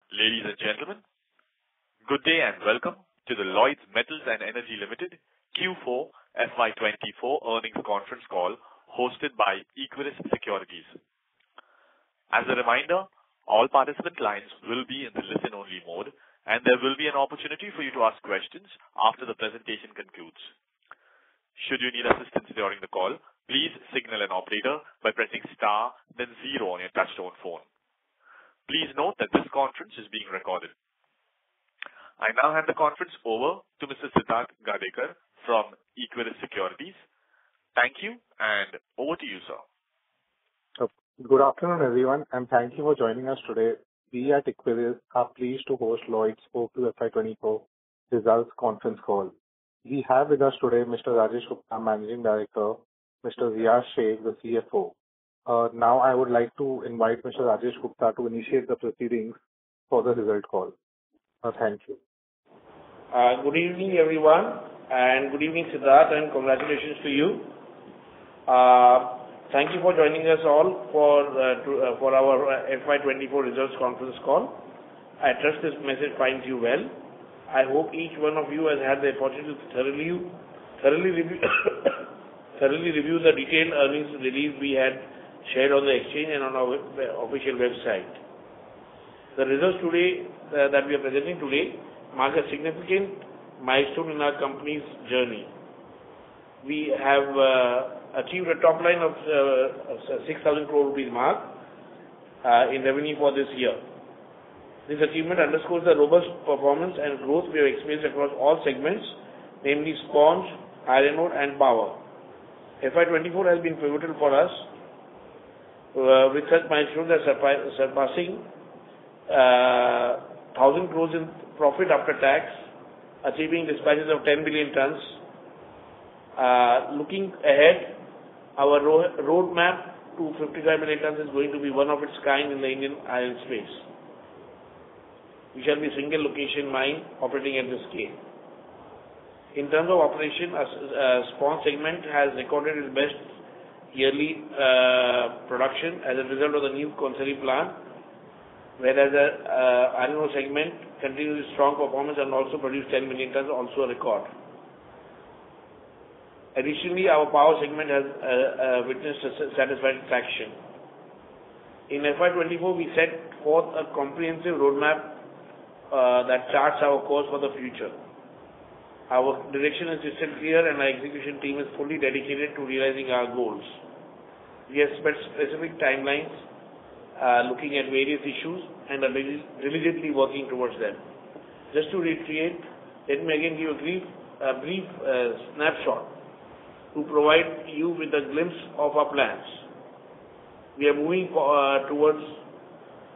Ladies and gentlemen, good day and welcome to the Lloyds Metals and Energy Limited Q4 FY24 earnings conference call hosted by Equirus Securities. As a reminder, all participant lines will be in the listen-only mode, and there will be an opportunity for you to ask questions after the presentation concludes. Should you need assistance during the call, please signal an operator by pressing star, then 0 on your touchtone phone. Please note that this conference is being recorded. I now hand the conference over to Mr. Siddharth Gadekar from Equirus Securities. Thank you, and over to you, sir. Good afternoon, everyone, and thank you for joining us today. We at Equirus are pleased to host Lloyds Q2 FY24 results conference call. We have with us today Mr. Rajesh Gupta, Managing Director, Mr. Riyaz Shaikh, the CFO. Now I would like to invite Mr. Rajesh Gupta to initiate the proceedings for the result call. Thank you. Good evening, everyone, and good evening, Siddharth, and congratulations to you. Thank you for joining us all for our FY24 results conference call. I trust this message finds you well. I hope each one of you has had the opportunity to thoroughly review the detailed earnings release we had shared on the exchange and on our official website. The results today that we are presenting today mark a significant milestone in our company's journey. We have achieved a top line of 6,000 crore rupees mark in revenue for this year. This achievement underscores the robust performance and growth we have experienced across all segments, namely sponge, iron ore, and power. FY24 has been pivotal for us, with such milestones as surpassing 1,000 crores in profit after tax, achieving dispatches of 10 billion tons. Looking ahead, our roadmap to 55 million tons is going to be one of its kind in the Indian iron space. We shall be a single location mine operating at this scale. In terms of operation, sponge segment has recorded its best yearly production as a result of the new Concall plant, whereas the iron ore segment continues strong performance and also produced 10 million tons, also a record. Additionally, our power segment has witnessed a satisfactory traction. In FY24, we set forth a comprehensive roadmap that charts our course for the future. Our direction is crystal clear and our execution team is fully dedicated to realizing our goals. We have set specific timelines looking at various issues and are diligently working towards them. Just to reiterate, let me again give a brief snapshot to provide you with a glimpse of our plans. We are moving towards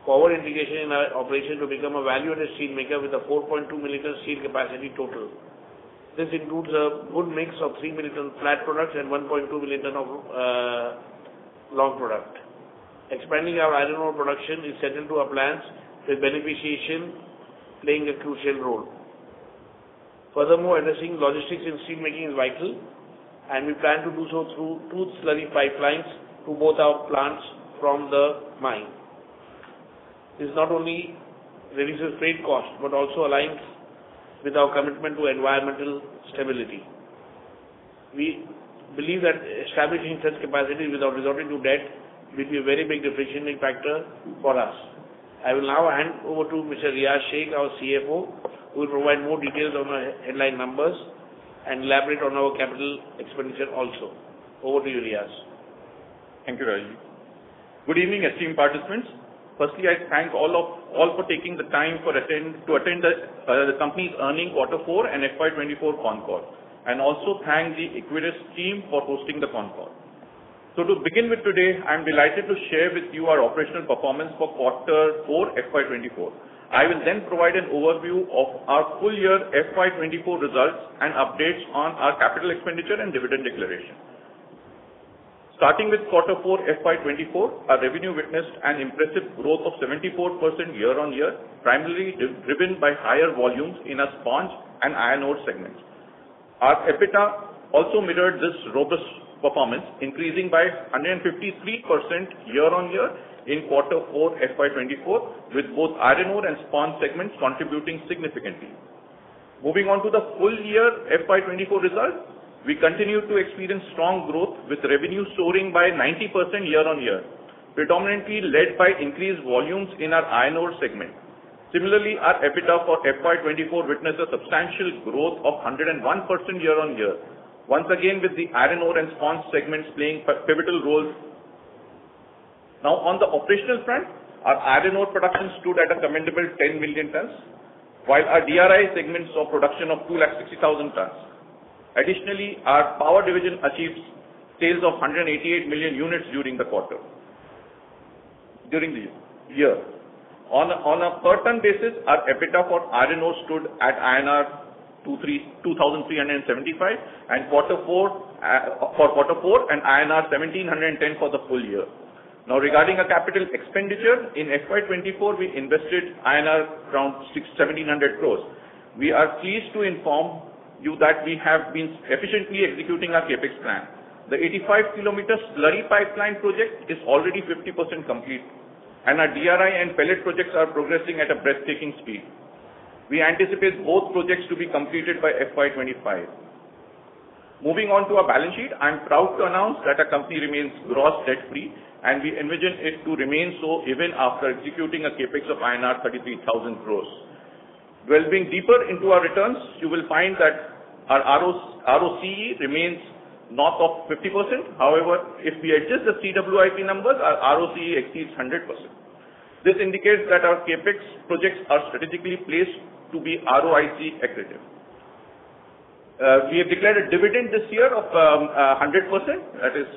forward integration in our operation to become a value-added steel maker with a 4.2 million ton steel capacity total. This includes a good mix of 3 million ton flat products and 1.2 million ton of long product. Expanding our iron ore production is central to our plans, with beneficiation playing a crucial role. Furthermore, addressing logistics in steel making is vital, and we plan to do so through two slurry pipelines to both our plants from the mine. This not only reduces freight costs but also aligns with our commitment to environmental stability. We believe that establishing such capacity without resorting to debt will be a very big differentiating factor for us. I will now hand over to Mr. Riyaz Shaikh, our CFO, who will provide more details on our headline numbers and elaborate on our capital expenditure also. Over to you, Riyaz. Thank you, Rajesh. Good evening, esteemed participants. Firstly, I thank all for taking the time to attend the company's earnings Q4 and FY24 Concall, and also thank the Equirus team for hosting the Concall. So to begin with today, I am delighted to share with you our operational performance for Q4 FY24. I will then provide an overview of our full year FY24 results and updates on our capital expenditure and dividend declaration. Starting with Q4 FY24, our revenue witnessed an impressive growth of 74% year-on-year, primarily driven by higher volumes in our sponge and iron ore segments. Our EBITDA also mirrored this robust performance, increasing by 153% year-on-year in quarter 4 FY24, with both iron ore and sponge segments contributing significantly. Moving on to the full year FY24 results, we continue to experience strong growth with revenue soaring by 90% year-on-year, predominantly led by increased volumes in our iron ore segment. Similarly, our EBITDA for FY24 witnessed a substantial growth of 101% year-on-year, once again with the iron ore and sponge segments playing pivotal roles. Now, on the operational front, our iron ore production stood at a commendable 10 million tons, while our DRI segment saw production of 260,000 tons. Additionally, our power division achieved sales of 188 million units during the year. On a per ton basis, our EBITDA for iron ore stood at INR 2,375 and for quarter 4 and INR 1,710 for the full year. Now, regarding our capital expenditure, in FY24 we invested INR around 1,700 crores. We are pleased to inform you that we have been efficiently executing our capex plan. The 85-kilometer slurry pipeline project is already 50% complete, and our DRI and pellet projects are progressing at a breathtaking speed. We anticipate both projects to be completed by FY25. Moving on to our balance sheet, I am proud to announce that our company remains gross debt-free, and we envision it to remain so even after executing a capex of INR 33,000 crores. Delving deeper into our returns, you will find that our ROCE remains north of 50%. However, if we adjust the CWIP numbers, our ROCE exceeds 100%. This indicates that our capex projects are strategically placed to be ROIC accretive. We have declared a dividend this year of 100%, that is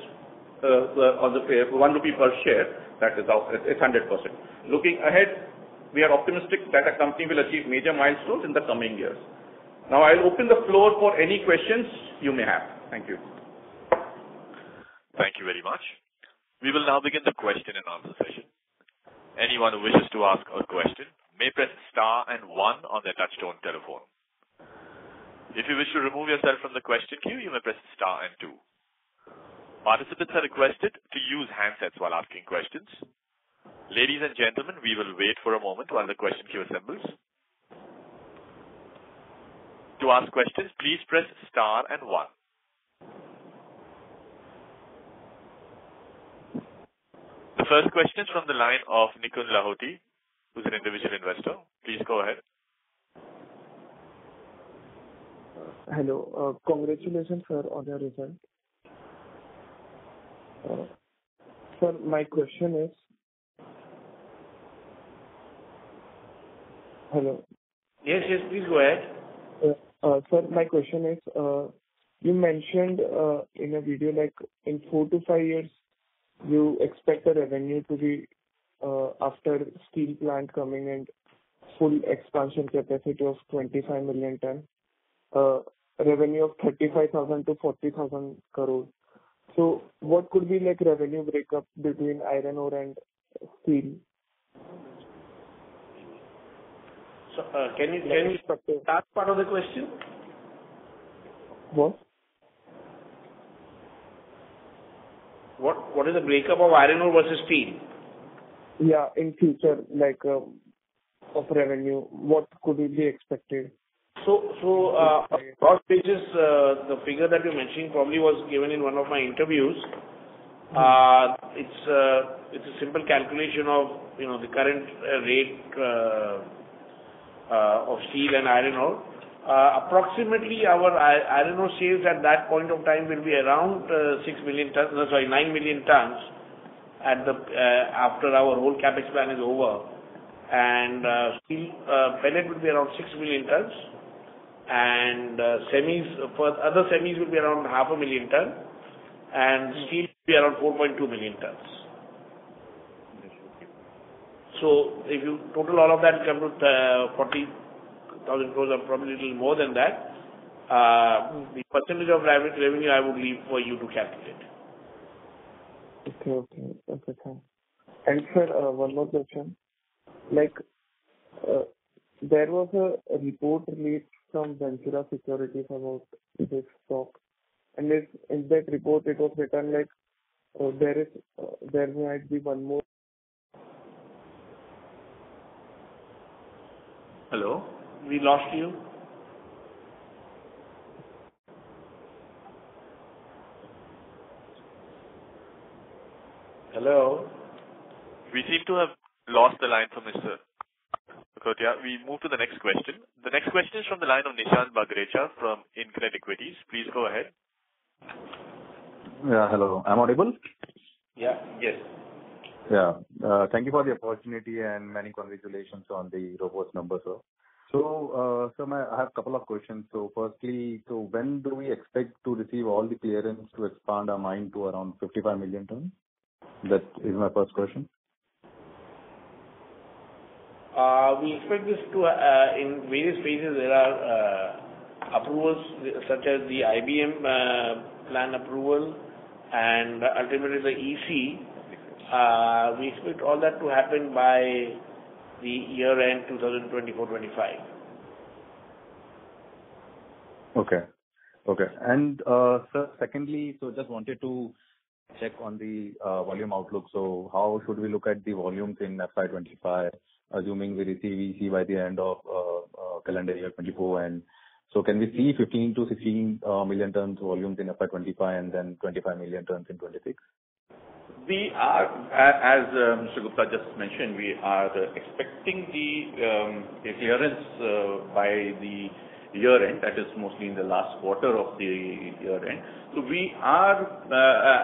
on the 1 rupee per share, that is it's 100%. Looking ahead, we are optimistic that our company will achieve major milestones in the coming years. Now I'll open the floor for any questions you may have. Thank you. Thank you very much. We will now begin the question and answer session. Anyone who wishes to ask a question may press star and 1 on their touchtone telephone. If you wish to remove yourself from the question queue, you may press star and 2. Participants are requested to use handsets while asking questions. Ladies and gentlemen, we will wait for a moment while the question queue assembles. To ask questions, please press star and 1. The first question is from the line of Nikun Lahoti, who's an individual investor. Please go ahead. Hello. Congratulations, sir, on your result. Sir, my question is... Hello. Yes, please go ahead. Sir, my question is, you mentioned in a video like in 4 to 5 years, you expect the revenue to be after steel plant coming and full expansion capacity of 25 million ton, revenue of 35,000 to 40,000 crores. So what could be like revenue breakup between iron ore and steel? So, can you start part of the question? What? What is the breakup of iron ore versus steel? Yeah, in future, like of revenue, what could it be expected? Cross pages, the figure that you're mentioning probably was given in one of my interviews. It's a simple calculation of the current rate of steel and iron ore. Approximately our iron ore sales at that point of time will be around 9 million tons after our whole capex plan is over, and steel pellet will be around 6 million tons, and other semis will be around 500,000 tons, and steel will be around 4.2 million tons. So if you total all of that, come to 40,000 crores, or probably a little more than that. The percentage of revenue I would leave for you to calculate. Okay, thanks. And sir, one more question. Like, there was a report released from Ventura Securities about this stock, And in that report, it was written like there might be one more. Hello? We lost you. Hello? We seem to have lost the line from Mr. Kotia. We move to the next question. The next question is from the line of Nishant Bagrecha from InCred Equities. Please go ahead. Yeah, hello. I'm audible? Yeah. Yes. Yeah. Thank you for the opportunity and many congratulations on the robust numbers, sir. So, I have a couple of questions. So, firstly, when do we expect to receive all the clearance to expand our mine to around 55 million tons? That is my first question. We expect this to, in various phases, there are approvals such as the IBM plan approval and ultimately the EC. We expect all that to happen by the year end 2024-25. Okay. And, sir, secondly, so just wanted to check on the volume outlook. So how should we look at the volumes in FY25, assuming we receive EC by the end of calendar year 24? And so can we see 15 to 16 million tons volumes in FY25 and then 25 million tons in 26? We are, as Mr. Gupta just mentioned, we are expecting the clearance by the year end, that is mostly in the last quarter of the year end. So we are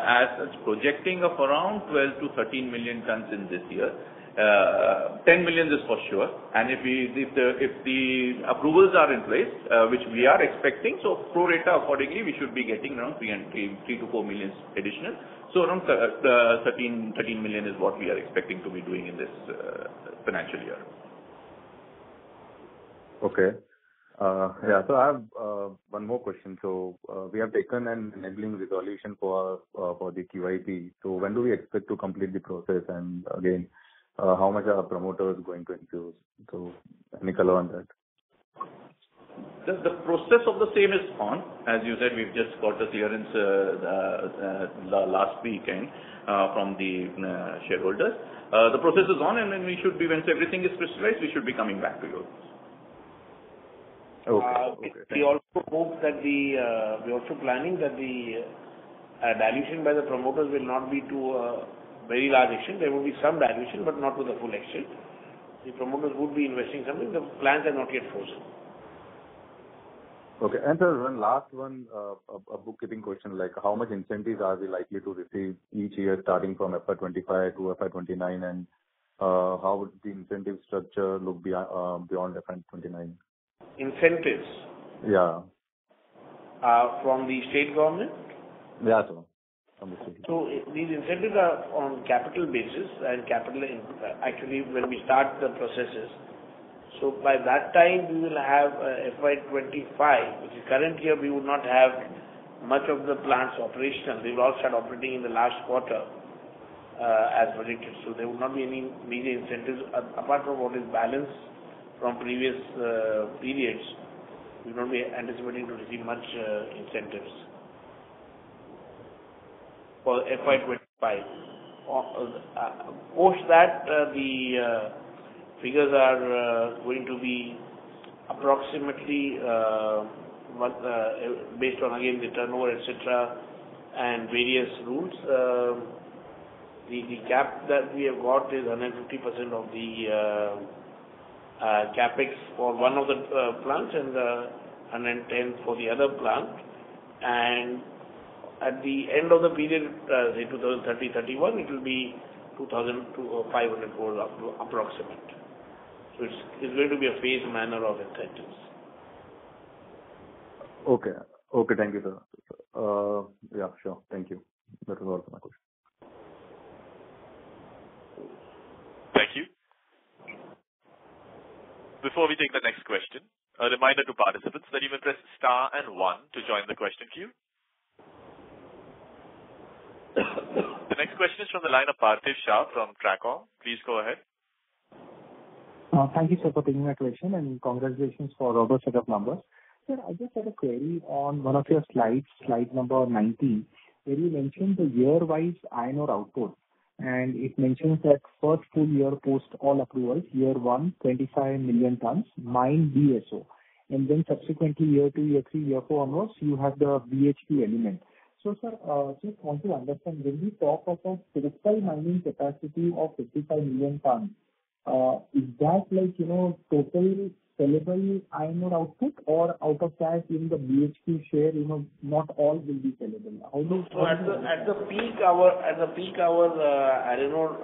as projecting of around 12 to 13 million tons in this year. 10 million is for sure, and if the approvals are in place, which we are expecting, so pro rata accordingly, we should be getting around 3 to 4 million additional. So around 13 million is what we are expecting to be doing in this financial year. Okay. Yeah, so I have one more question. So we have taken an enabling resolution for the QIP. So when do we expect to complete the process? And again, how much are promoters going to infuse? So any color on that? The process of the same is on. As you said, we've just got the clearance last weekend from the shareholders. The process is on, and then we should be, once everything is crystallized, we should be coming back to you. Okay. We also hope that we're also planning that the dilution by the promoters will not be to a very large extent. There will be some dilution, but not to the full extent. The promoters would be investing something. The plans are not yet frozen. Okay. And sir, one last one, a bookkeeping question, like how much incentives are we likely to receive each year starting from FY25 to FY29, and how would the incentive structure look beyond FY29? Incentives? Yeah. From the state government? Yeah, sir. From the state. So these incentives are on capital basis, and capital actually when we start the processes. So by that time we will have FY25, which is current year we would not have much of the plants operational. They will all start operating in the last quarter as predicted. So there will not be any major incentives apart from what is balanced from previous periods. We will not be anticipating to receive much incentives for FY25. Post that, the figures are going to be approximately based on again the turnover, etc., and various rules. The cap that we have got is 150% of the capex for one of the plants and 110 for the other plant. And at the end of the period, say 2030-31, it will be 2,500 crores approximate. So it's going to be a phased manner of incentives. Okay. Thank you, sir. Yeah, sure. Thank you. That was all for my question. Thank you. Before we take the next question, a reminder to participants that you may press star and 1 to join the question queue. The next question is from the line of Parthiv Shah from Concall. Please go ahead. Thank you, sir, for taking my question, and congratulations for a robust set of numbers. Sir, I just had a query on one of your slides, slide number 19, where you mentioned the year-wise iron ore output, and it mentions that first full year post all approvals, year 1, 25 million tons, mine DSO, and then subsequently year 2, year 3, year 4 onwards, you have the BHQ element. So, sir, just want to understand, when we talk of a crystal mining capacity of 55 million tons, is that like, total sellable iron ore output, or out of that, in the BHQ share, not all will be sellable? At the peak, our iron ore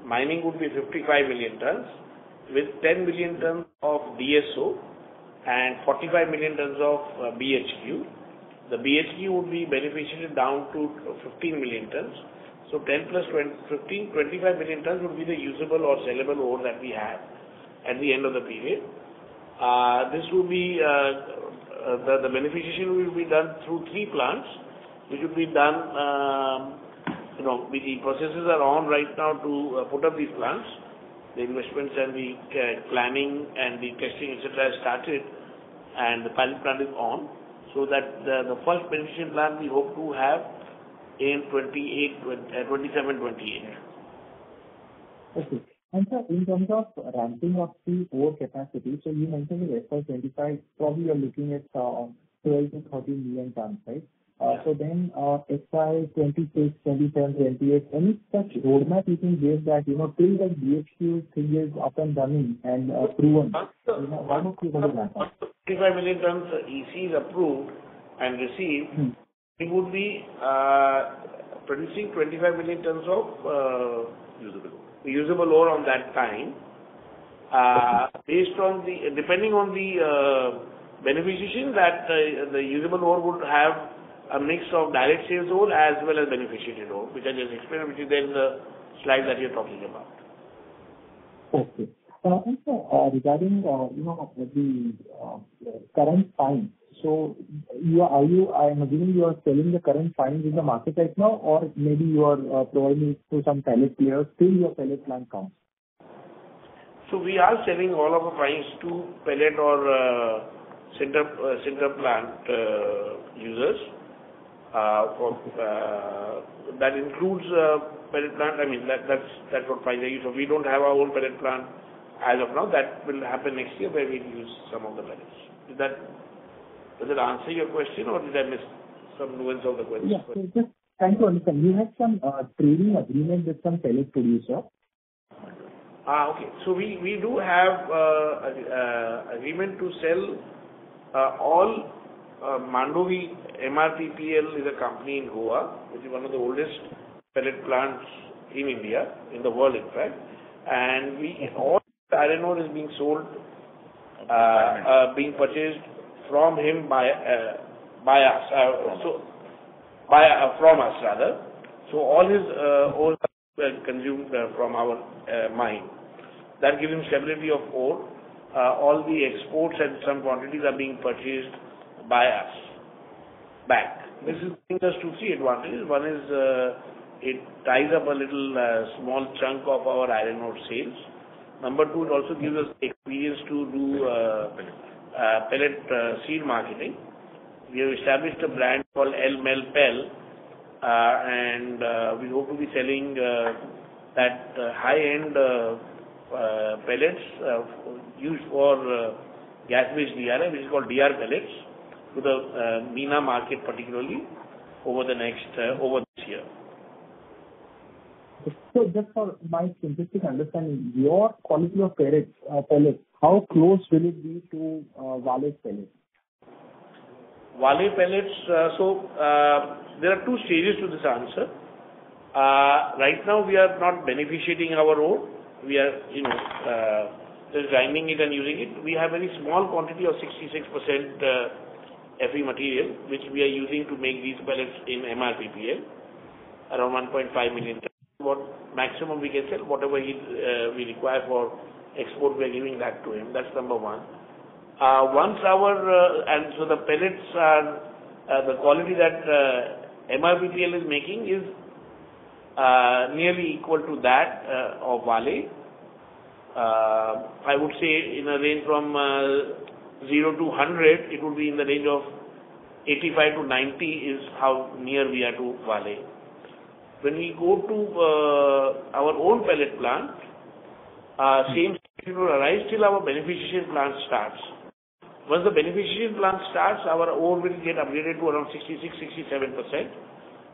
mining would be 55 million tons, with 10 million tons of DSO and 45 million tons of BHQ. The BHQ would be beneficiated down to 15 million tons. So 10 plus 15, 25 million tons would be the usable or sellable ore that we have at the end of the period. This would be, the beneficiation will be done through 3 plants, which would be done, the processes are on right now to put up these plants. The investments and the planning and the testing, etc. has started, and the pilot plant is on. So that the first beneficiation plant we hope to have in 27, 28. Okay. And sir, in terms of ramping up the ore capacity, so you mentioned in FY25, probably you're looking at 12 to 13 million tons, right? So then FY26, 27, 28, any such roadmap you can give that, till the BHQ thing is up and running and proven, how much you going to ramp up? 25 million tons EC is approved and received. We would be producing 25 million tons of usable ore on that time. Based on depending on the beneficiation, that the usable ore would have a mix of direct sales ore as well as beneficiated ore, which I just explained, which is there in the slide that you're talking about. Okay. And so, regarding the current fines, so I'm assuming you are selling the current fines in the market right now, or maybe you are providing it to some pellet players till your pellet plant comes? So we are selling all of our fines to pellet or sinter plant users. That includes pellet plant. I mean, that's what fines are used. So we don't have our own pellet plant as of now. That will happen next year, where we'll use some of the pellets. Does that answer your question, or did I miss some nuance of the question? Yeah, so just trying to understand. You had some trading agreement with some pellet producer. Okay. So we do have agreement to sell all Mandovi. MRPPL is a company in Goa, which is one of the oldest pellet plants in India, in the world in fact. And all iron ore is being sold, being purchased from him by us, from us rather. So all his ore are consumed from our mine. That gives him stability of ore. All the exports and some quantities are being purchased by us back. This is giving us 2, 3 advantages. One is it ties up a little small chunk of our iron ore sales. Number 2, it also gives us experience to do pellet seed marketing. We have established a brand called El Pel, and we hope to be selling that high-end pellets used for gas-based DRI, which is called DR pellets, to the MENA market particularly over this year. So just for my simplistic understanding, your quality of pellets, how close will it be to Vale pellets? Vale pellets, there are 2 stages to this answer. Right now we are not beneficiating our ore. We are, just grinding it and using it. We have very small quantity of 66% Fe material, which we are using to make these pellets in MRPPL, around 1.5 million tons. What maximum we can sell, whatever we require for export, we are giving that to him. That's number 1. Once and so the pellets are, the quality that MRPPL is making is nearly equal to that of Vale. I would say in a range from 0 to 100, it would be in the range of 85 to 90 is how near we are to Vale. When we go to our own pellet plant, same situation will arise till our beneficiation plant starts. Once the beneficiation plant starts, our ore will get upgraded to around 66-67%.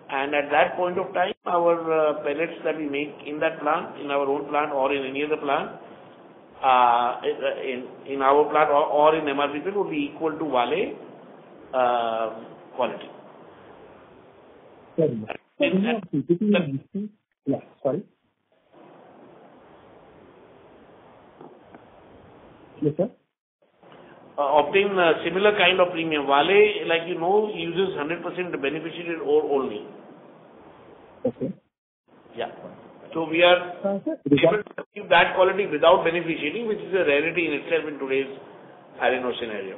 And at that point of time, our pellets that we make in that plant, in our own plant or in any other plant, in our plant or in MRPPL would be equal to Vale quality. Yeah, sorry. Yes, sir. Obtain a similar kind of premium. Vale, like you know, uses 100% beneficiated ore only. Okay. Yeah. So we are able to achieve that quality without beneficiating, which is a rarity in itself in today's iron ore scenario.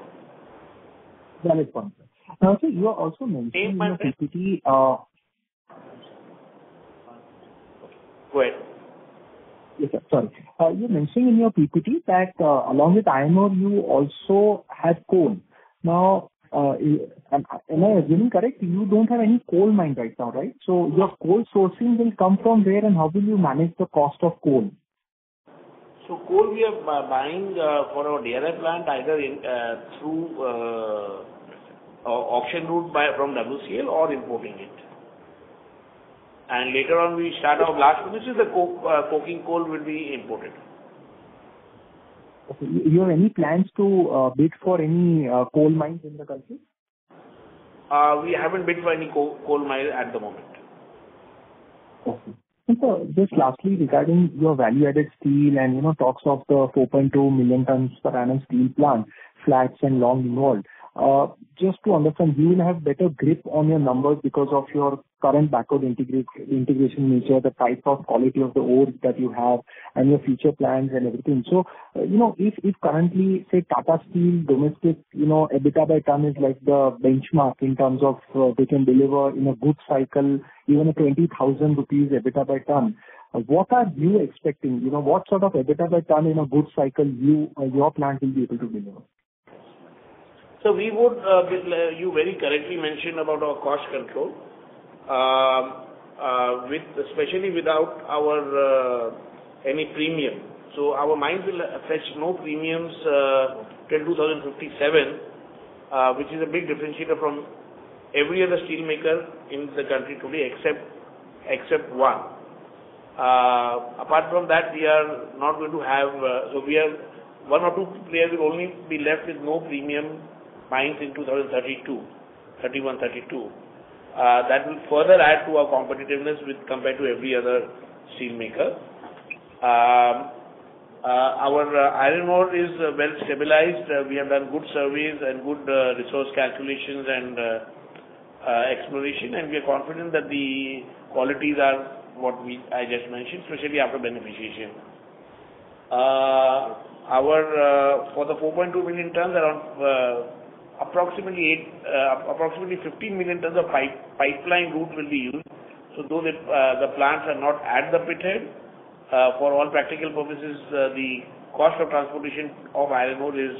Valid point. Now, sir, you are also mentioning in your PPT. Go ahead. Yes, sir. Sorry. You mentioned in your PPT that along with iron ore, you also have coal. Now, am I assuming correct? You don't have any coal mine right now, right? So your coal sourcing will come from where, and how will you manage the cost of coal? So coal we are buying for our DRI plant either through auction route from WCL or importing it. And later on we start our blast furnaces, the coking coal will be imported. Okay. You have any plans to bid for any coal mines in the country? We haven't bid for any coal mine at the moment. Okay. And so just lastly, regarding your value-added steel and, talks of the 4.2 million tons per annum steel plant, flats and long involved, just to understand, you will have better grip on your numbers because of your current backward integration nature, the type of quality of the ore that you have, and your future plans and everything. So, if currently, say, Tata Steel domestic, EBITDA by ton is like the benchmark in terms of they can deliver in a good cycle, even a 20,000 rupees EBITDA by ton. What are you expecting? What sort of EBITDA by ton in a good cycle your plant will be able to deliver? So we would, you very correctly mentioned about our cost control, especially without our any premium. So our mines will fetch no premiums till 2057, which is a big differentiator from every other steel maker in the country today except one. Apart from that, we are not going to have, so we have one or two players will only be left with no premium mines in 2031, 32. That will further add to our competitiveness compared to every other steel maker. Our iron ore is well stabilized. We have done good surveys and good resource calculations and exploration, and we are confident that the qualities are what I just mentioned, especially after beneficiation. For the 4.2 million tons, around approximately 15 million tons of pipeline route will be used. So though the plants are not at the pit head, for all practical purposes, the cost of transportation of iron ore is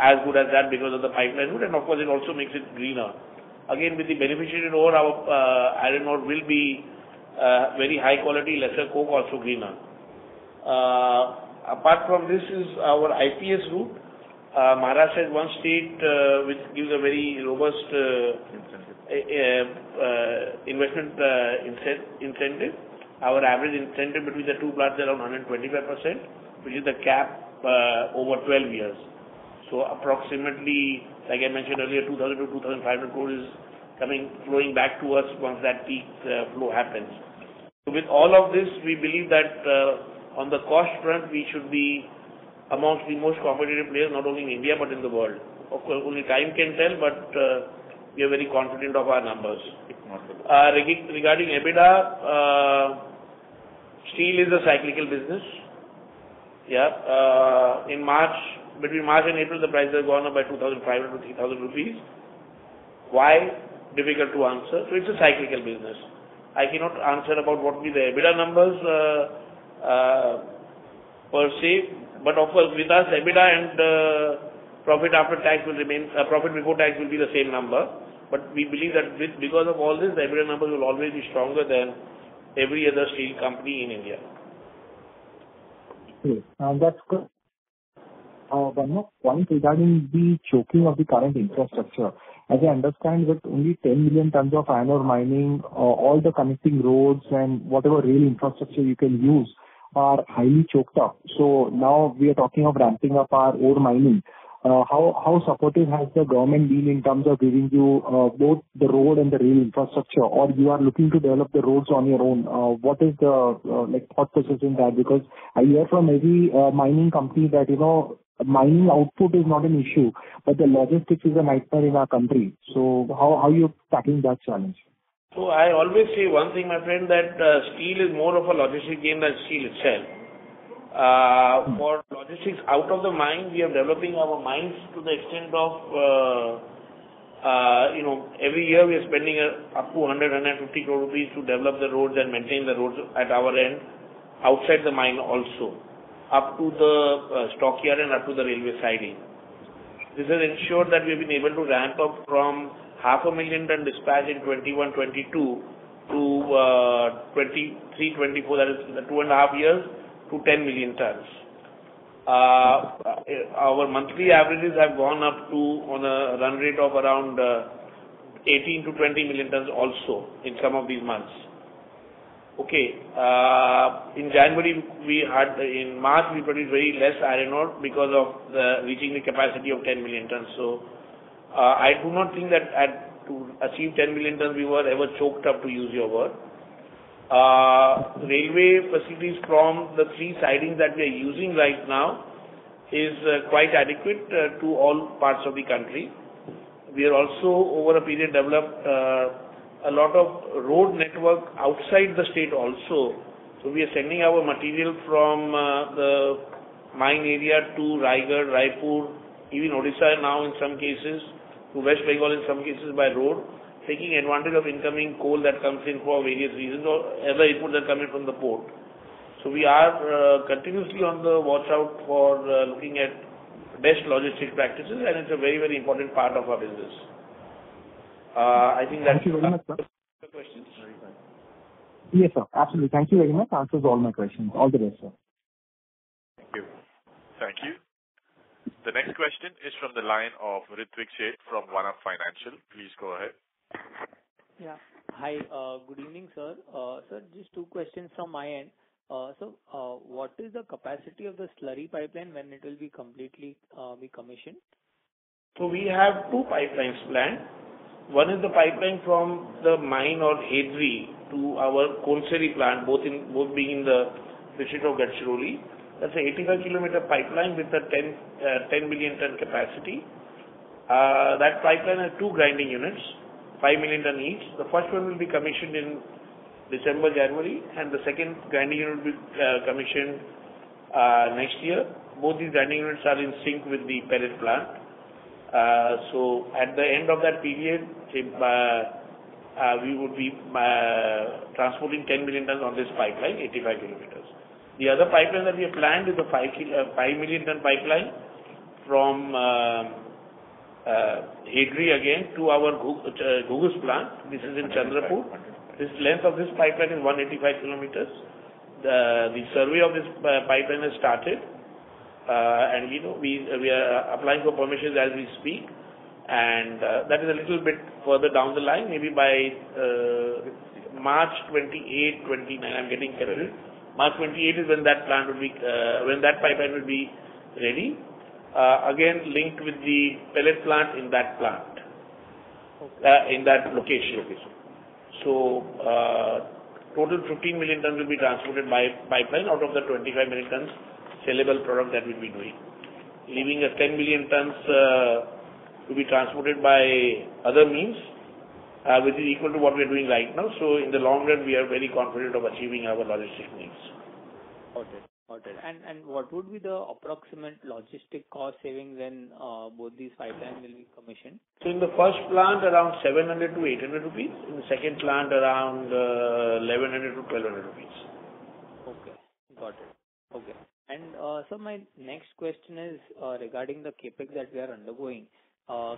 as good as that because of the pipeline route, and of course it also makes it greener. Again, with the beneficiated ore, our iron ore will be very high quality, lesser coke, also greener. Apart from this is our IPS route. Maharashtra is one state which gives a very robust investment incentive. Our average incentive between the two plants is around 125%, which is the cap over 12 years. So approximately, like I mentioned earlier, 2,000 to 2,500 crore is flowing back to us once that peak flow happens. So with all of this, we believe that on the cost front, we should be amongst the most competitive players, not only in India but in the world. Of course, only time can tell, but we are very confident of our numbers. Regarding EBITDA, steel is a cyclical business. Yeah. Between March and April, the prices have gone up by 2,500 to 3,000 rupees. Why? Difficult to answer. So it's a cyclical business. I cannot answer about what will be the EBITDA numbers per se. But of course, with us, EBITDA and profit after tax will remain, profit before tax will be the same number. But we believe that because of all this, the EBITDA numbers will always be stronger than every other steel company in India. Okay. That's good. One more point regarding the choking of the current infrastructure. As I understand, with only 10 million tons of iron ore mining, all the connecting roads and whatever rail infrastructure you can use are highly choked up. So now we are talking of ramping up our ore mining. How supportive has the government been in terms of giving you both the road and the rail infrastructure, or you are looking to develop the roads on your own? What is the thought process in that? Because I hear from every mining company that mining output is not an issue, but the logistics is a nightmare in our country. So how are you tackling that challenge? So I always say one thing, my friend, that steel is more of a logistic game than steel itself. For logistics out of the mine, we are developing our mines to the extent of, every year we are spending up to 150 crore rupees to develop the roads and maintain the roads at our end, outside the mine also, up to the stockyard and up to the railway siding. This has ensured that we have been able to ramp up from 500,000 ton dispatch in 21-22 to 23-24, that is 2.5 years, to 10 million tons. Our monthly averages have gone up to, on a run rate of around 18 to 20 million tons also in some of these months. Okay. In January, in March we produced very less iron ore because of reaching the capacity of 10 million tons. So I do not think that to achieve 10 million tons we were ever choked up, to use your word. Railway facilities from the 3 sidings that we are using right now is quite adequate to all parts of the country. We are also, over a period, developed a lot of road network outside the state also. So we are sending our material from the mine area to Raigad, Raipur, even Odisha now in some cases, to West Bengal in some cases by road, taking advantage of incoming coal that comes in for various reasons or other inputs that come in from the port. So we are continuously on the watch out for looking at best logistics practices, and it's a very, very important part of our business. I think that's... Thank you very much, sir. Questions? Yes, sir. Absolutely. Thank you very much. Answers all my questions. All the best, sir. Thank you. Thank you. The next question is from the line of Ritvik Sheth from One Up Financial. Please go ahead. Yeah. Hi. Good evening, sir. Sir, just 2 questions from my end. What is the capacity of the slurry pipeline when it will be completely be commissioned? So we have 2 pipelines planned. One is the pipeline from the mine or Hedri to our Konseri plant, both being in the district of Gadchiroli. That's an 85-kilometer pipeline with a 10 million ton capacity. That pipeline has 2 grinding units, 5 million ton each. The first one will be commissioned in December, January, and the second grinding unit will be commissioned next year. Both these grinding units are in sync with the pellet plant. So at the end of that period, we would be transporting 10 million tons on this pipeline, 85 kilometers. The other pipeline that we have planned is a 5 million ton pipeline from Hedri again to our Ghugus plant. This is in Chandrapur. This length of this pipeline is 185 kilometers. The survey of this pipeline has started, and we are applying for permissions as we speak, and that is a little bit further down the line, maybe by March 28, 29. I'm getting confused. March 28 is when that plant will be, when that pipeline will be ready. Again, linked with the pellet plant in that plant, in that location. So, total 15 million tons will be transported by pipeline out of the 25 million tons sellable product that we'll be doing, leaving a 10 million tons to be transported by other means, which is equal to what we are doing right now. So, in the long run, we are very confident of achieving our logistic needs. Okay. And what would be the approximate logistic cost savings when both these pipelines will be commissioned? So in the first plant, around 700 to 800 rupees. In the second plant, around 1100 to 1200 rupees. Okay, got it. Okay. So my next question is regarding the CapEx that we are undergoing.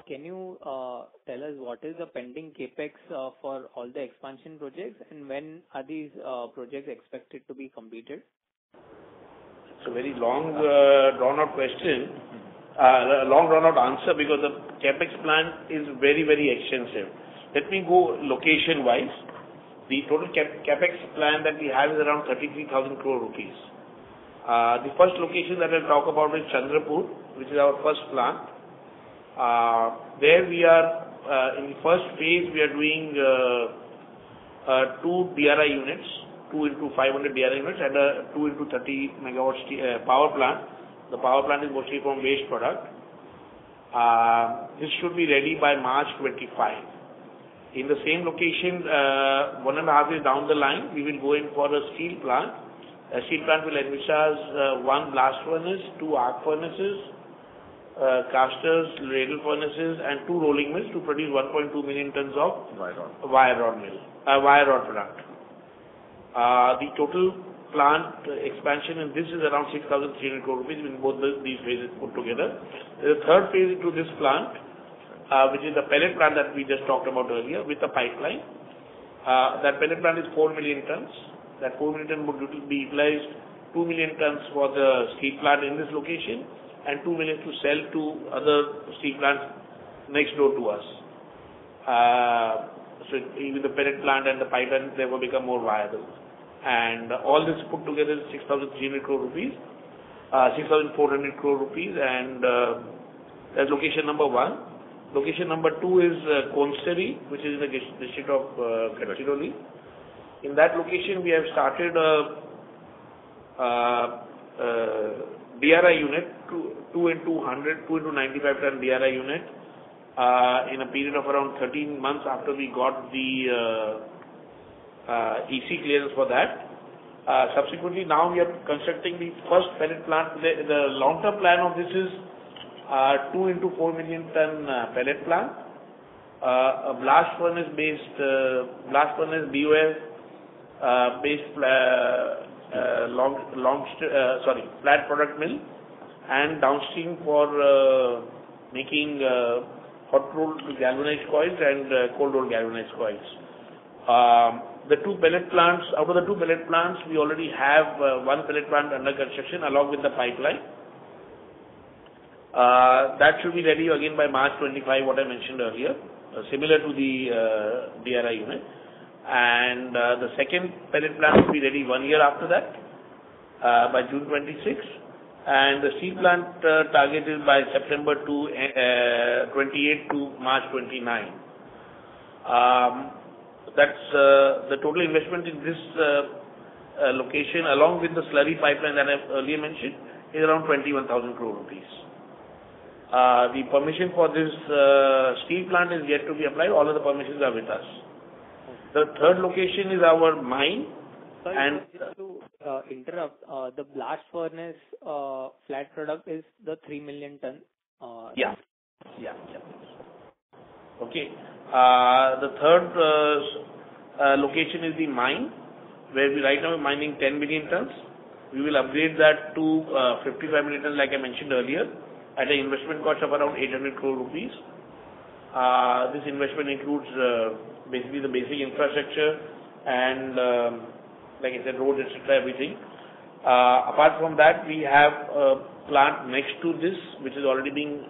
Can you tell us what is the pending CapEx for all the expansion projects, and when are these projects expected to be completed? It's a very long, drawn-out question, long drawn-out answer, because the CapEx plan is very, very extensive. Let me go location-wise. The total CapEx plan that we have is around 33,000 crore rupees. The first location that I'll talk about is Chandrapur, which is our first plant. There we are, in the first phase, we are doing 2 DRI units, 2 into 500 DRI units, and a 2 into 30 megawatts power plant. The power plant is mostly from waste product. This should be ready by March 25. In the same location, 1.5 years down the line, we will go in for a steel plant. A steel plant will envisage 1 blast furnace, 2 arc furnaces, casters, ladle furnaces, and 2 rolling mills to produce 1.2 million tons of wire rod product. The total plant expansion in this is around 6,300 crore rupees in both these phases put together. The third phase into this plant, which is the pellet plant that we just talked about earlier with the pipeline. That pellet plant is 4 million tons. That 4 million tons would be utilized 2 million tons for the steel plant in this location and 2 million to sell to other steel plants next door to us. So even the pellet plant and the pipeline, they will become more viable. And all this put together is 6,300 crore rupees, 6,400 crore rupees, and that's location number 1. Location number 2 is Konsari, which is in the district of Gadchiroli. In that location, we have started DRI unit, 2 into 100, 2 into 95 ton DRI unit, in a period of around 13 months after we got the EC clearance for that. Subsequently, now we are constructing the first pellet plant. The long-term plan of this is 2 into 4 million ton pellet plant, a blast furnace BOF based flat product mill, and downstream for making hot rolled galvanized coils and cold rolled galvanized coils. The 2 pellet plants, out of the 2 pellet plants, we already have 1 pellet plant under construction along with the pipeline. That should be ready again by March 25, what I mentioned earlier, similar to the DRI unit. And the second pellet plant will be ready 1 year after that, by June 26. And the steel plant targeted by September 28 to March 29. That's the total investment in this location, along with the slurry pipeline that I earlier mentioned, is around 21,000 crore rupees. The permission for this steel plant is yet to be applied. All of the permissions are with us. The third location is our mine. Sorry, and just to interrupt, the blast furnace flat product is the 3 million ton. Yeah. Okay. The third location is the mine, where we right now are mining 10 million tons. We will upgrade that to 55 million tons, like I mentioned earlier, at an investment cost of around 800 crore rupees. This investment includes basically the basic infrastructure and, like I said, roads, etc., everything. Apart from that, we have a plant next to this, which is already being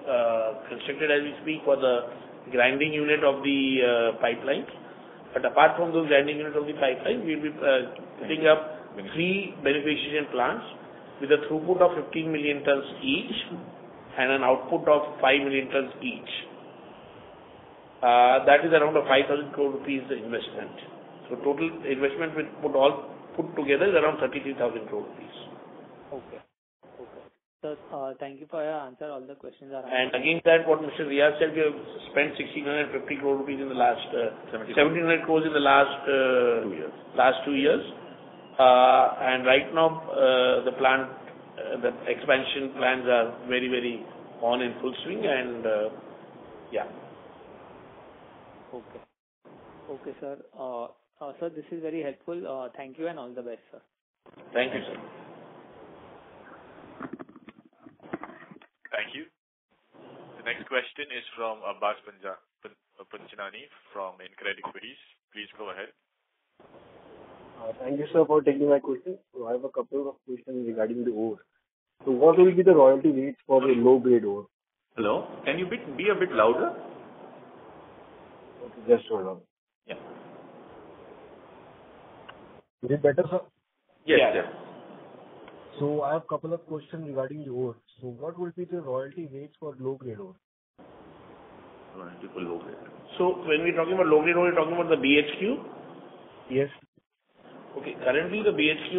constructed as we speak for the grinding unit of the pipeline. But apart from those grinding units of the pipeline, we will be putting up 3 beneficiation plants with a throughput of 15 million tons each and an output of 5 million tons each. That is around a 5,000 crore rupees investment. So total investment with put together is around 33,000 crore rupees. Okay. So thank you for your answer. All the questions are answered. And against that, what Mr. Riyaz said, we have spent 1,650 crore rupees in the last 1,700 crores in the last 2 years. And right now, the plant, the expansion plans are very, very on in full swing, and yeah. Okay, sir. Sir, this is very helpful. Thank you and all the best, sir. Thank you, sir. The next question is from Abbas Panchanani from Incred Equities. Please go ahead. Thank you, sir, for taking my question. So I have a couple of questions regarding the ore. So what will be the royalty rates for the low-grade ore? Hello? Can you be a bit louder? Okay, just hold on. Yeah. Is it better, sir? Yes, yes. So I have a couple of questions regarding the ore. So what will be the royalty rates for low-grade ore? Royalty for low grade. So when we're talking about low-grade ore, we're talking about the BHQ? Yes. Okay. Currently, the BHQ,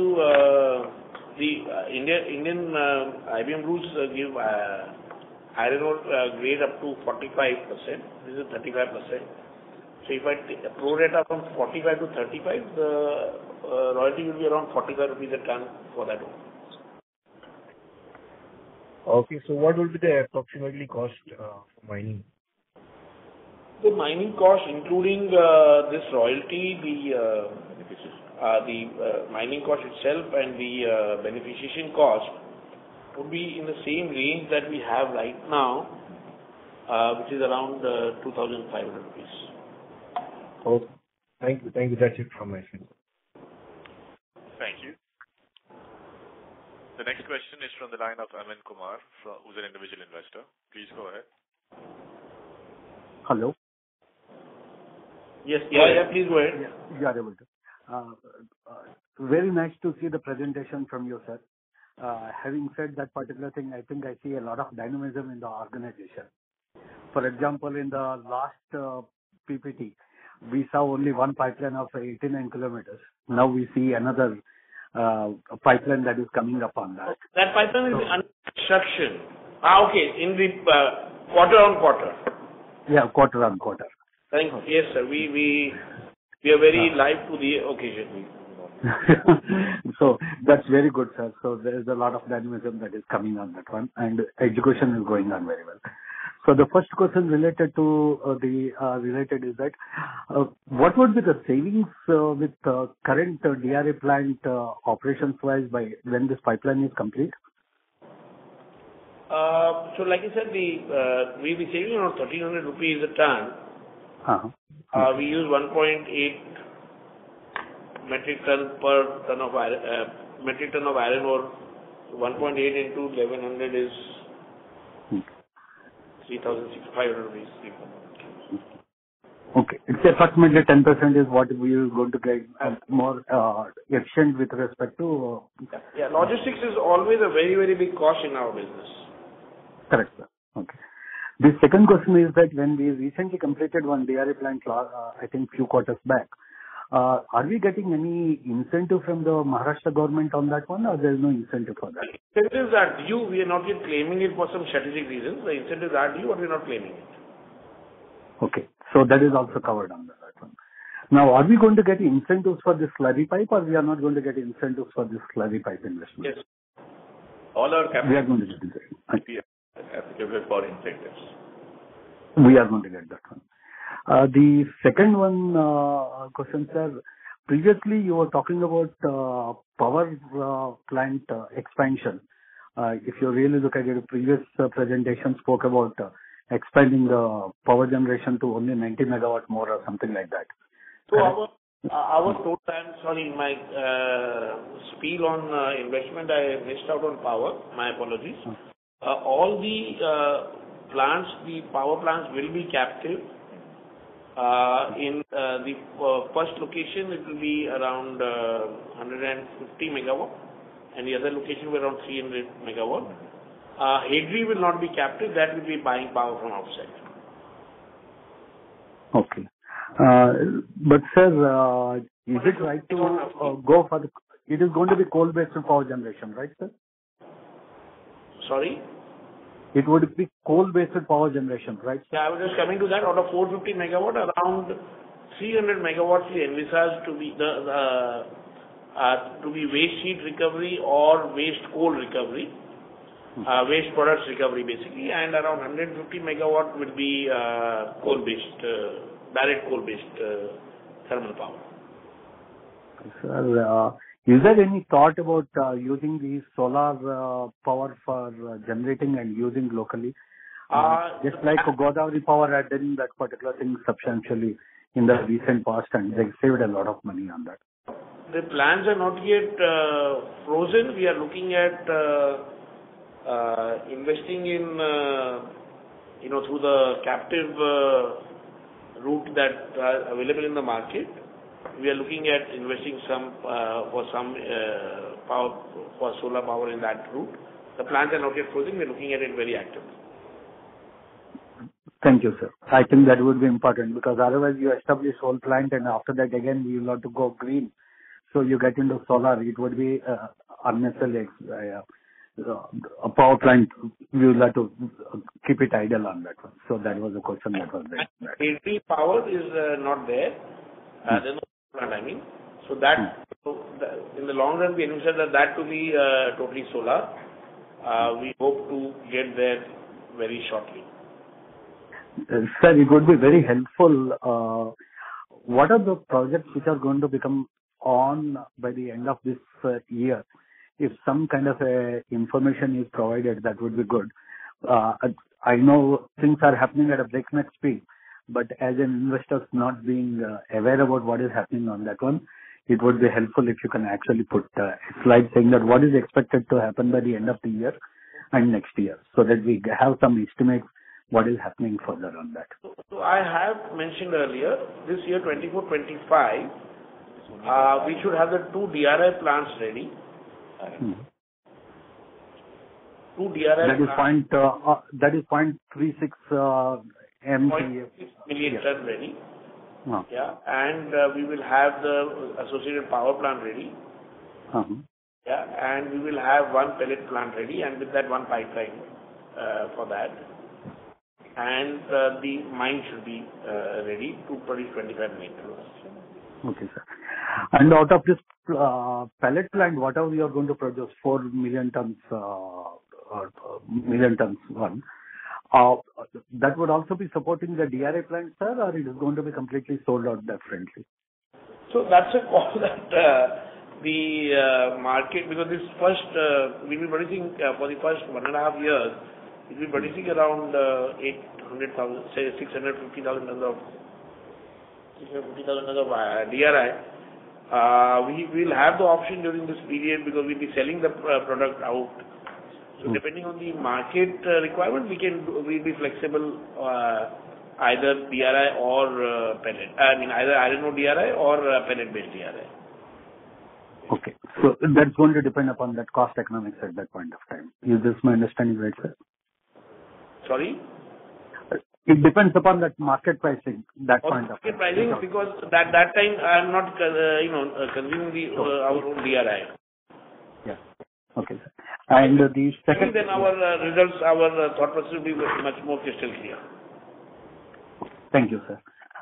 the Indian IBM rules give iron ore grade up to 45%. This is 35%. So if I pro rata from 45 to 35, the royalty will be around 45 rupees a ton for that ore. Okay, so what will be the approximately cost for mining? The mining cost, including this royalty, the mining cost itself and the beneficiation cost would be in the same range that we have right now, which is around 2,500 rupees. Okay. Thank you. That's it from my side. Thank you. The next question is from the line of Amin Kumar, who's an individual investor. Please go ahead. Hello. Yes. Yeah. Please go ahead. You are able to. Very nice to see the presentation from you, sir. Having said that particular thing, I think I see a lot of dynamism in the organization. For example, in the last PPT, we saw only one pipeline of 89 kilometers. Now we see another pipeline that is coming up on that. That pipeline is under construction. Okay. In the quarter on quarter. Yeah, quarter on quarter. Thank you. Yes, sir. We are very live to the occasion. So that's very good, sir. So there is a lot of dynamism that is coming on that one, and education is going on very well. So the first question related to is that what would be the savings with current DRA plant operations wise by when this pipeline is complete? So like I said, we'll be saving around 1,300 rupees a ton. We use 1.8 metric ton per ton of metric ton of iron ore. 1.8 into 1,100 is 3,500 rupees. Okay. It's approximately 10% is what we are going to get more efficient with respect to... Yeah, logistics is always a very, very big cost in our business. Correct, sir. Okay. The second question is that when we recently completed one DRA plant, I think few quarters back, are we getting any incentive from the Maharashtra government on that one, or there is no incentive for that? Incentives are due. We are not yet claiming it for some strategic reasons. The incentives are due, but we are not claiming it. Okay. So that is also covered under that one. Now, are we going to get incentives for this slurry pipe, or we are not going to get incentives for this slurry pipe investment? Yes. All our capital we are going to get incentives. applicable for incentives. We are going to get that one. The second one question, sir. Previously, you were talking about power plant expansion. If you really look at your previous presentation, spoke about expanding the power generation to only 90 megawatt more or something like that. So our total, I'm sorry, my spiel on investment, I missed out on power. My apologies. All the plants, the power plants will be captive. In the first location, it will be around 150 megawatt, and the other location will be around 300 megawatt. Hedri will not be captive; that will be buying power from outside. Okay, but sir, is it right to go for the? It is going to be coal-based power generation, right, sir? Sorry. It would be coal-based power generation, right? Yeah, I was just coming to that. Out of 450 megawatt, around 300 megawatts we envisage to be waste heat recovery or waste coal recovery, waste products recovery basically, and around 150 megawatt would be coal-based, direct coal-based thermal power. Sir, is there any thought about using the solar power for generating and using locally? Just like Godavari Power had done that particular thing substantially in the recent past, and they saved a lot of money on that. The plans are not yet frozen. We are looking at investing in, through the captive route that are available in the market. We are looking at investing for solar power in that route. The plans are not yet frozen. We are looking at it very actively. Thank you, sir. I think that would be important because otherwise you establish whole plant and after that again you will have to go green. So you get into solar, it would be unnecessarily a power plant. We will have to keep it idle on that one. So that was the question that was there. Battery power is not there. There's no plant, I mean. So that in the long run we envisage that to be totally solar. We hope to get there very shortly. Sir, it would be very helpful. What are the projects which are going to become on by the end of this year? If some kind of information is provided, that would be good. I know things are happening at a breakneck speed, but as an investor not being aware about what is happening on that one, it would be helpful if you can actually put a slide saying that what is expected to happen by the end of the year and next year, so that we have some estimates what is happening further on that. So I have mentioned earlier, this year 24-25, we should have the 2 DRI plants ready. 2 DRI that is 0.36 MTA. 0.6 million ton ready. Yeah, and we will have the associated power plant ready. Yeah, and we will have 1 pellet plant ready, and with that 1 pipeline for that. And the mine should be ready to produce 25 million tons. Okay, sir. And out of this pellet plant, what are we are going to produce? 4 million tons one. That would also be supporting the DRI plant, sir, or it is going to be completely sold out differently? So that's a call that the market, because this first, we'll be producing for the first 1.5 years, we'll be producing around 800,000, say 650,000 tons of DRI. We will have the option during this period because we'll be selling the product out. So depending on the market requirement, we'll be flexible, either DRI or pellet. I mean, either iron ore DRI or pellet-based DRI. Okay. So that's going to depend upon that cost economics at that point of time. Is this my understanding right, sir? Sorry? It depends upon that market pricing, that point of time. Market pricing, because that time I'm not, consuming our own DRI. Yeah. Okay, sir. And the second... Then our results, our thought process will be much more crystal clear. Thank you, sir.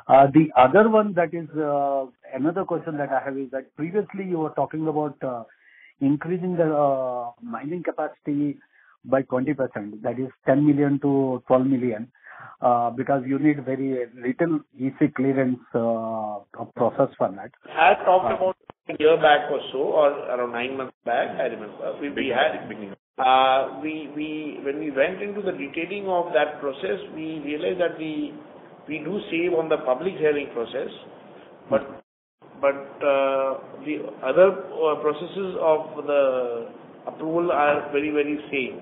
The other one that is another question that I have is that previously you were talking about increasing the mining capacity by 20%, that is 10 million to 12 million, because you need very little EC clearance process for that. I talked about a year back or so, or around 9 months back, I remember. When we went into the detailing of that process, we realized that we do save on the public hearing process, but the other processes of the approval are very, very same.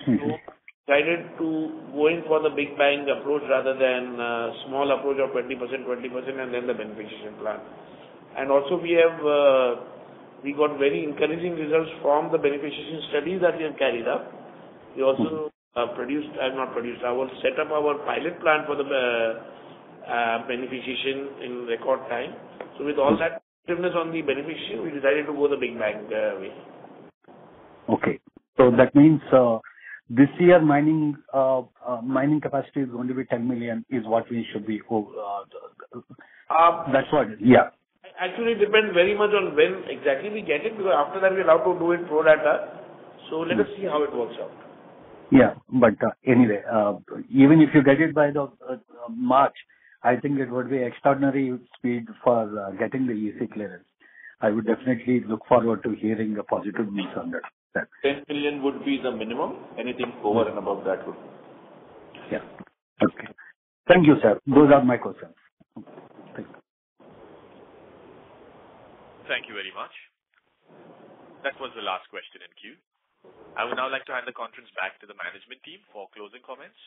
So decided to go in for the big bang approach rather than small approach of 20%, and then the beneficiation plan. And also we got very encouraging results from the beneficiation studies that we have carried up. We also I will set up our pilot plant for the beneficiation in record time. So with all that effectiveness on the beneficiation, we decided to go the big bang way. Okay. So that means this year mining capacity is going to be 10 million is what we should be. That's what. Yeah. Actually, it depends very much on when exactly we get it, because after that we're allowed to do it pro rata. So let us see how it works out. Yeah, but anyway, even if you get it by the March, I think it would be extraordinary speed for getting the EC clearance. I would definitely look forward to hearing a positive news on that. 10 million would be the minimum. Anything over and above that would. Yeah. Okay. Thank you, sir. Those are my questions. Thank you. Thank you very much. That was the last question in queue. I would now like to hand the conference back to the management team for closing comments.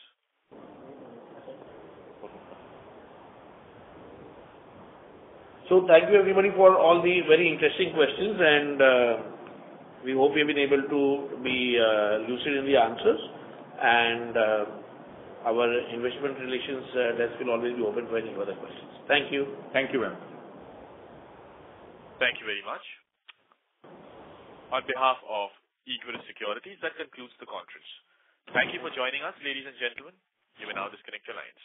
So thank you everybody for all the very interesting questions, and we hope we've been able to be lucid in the answers, and our investment relations desk will always be open for any further questions. Thank you. Thank you, ma'am. Thank you very much. On behalf of Equirus Securities, that concludes the conference. Thank you for joining us, ladies and gentlemen. You may now disconnect your lines.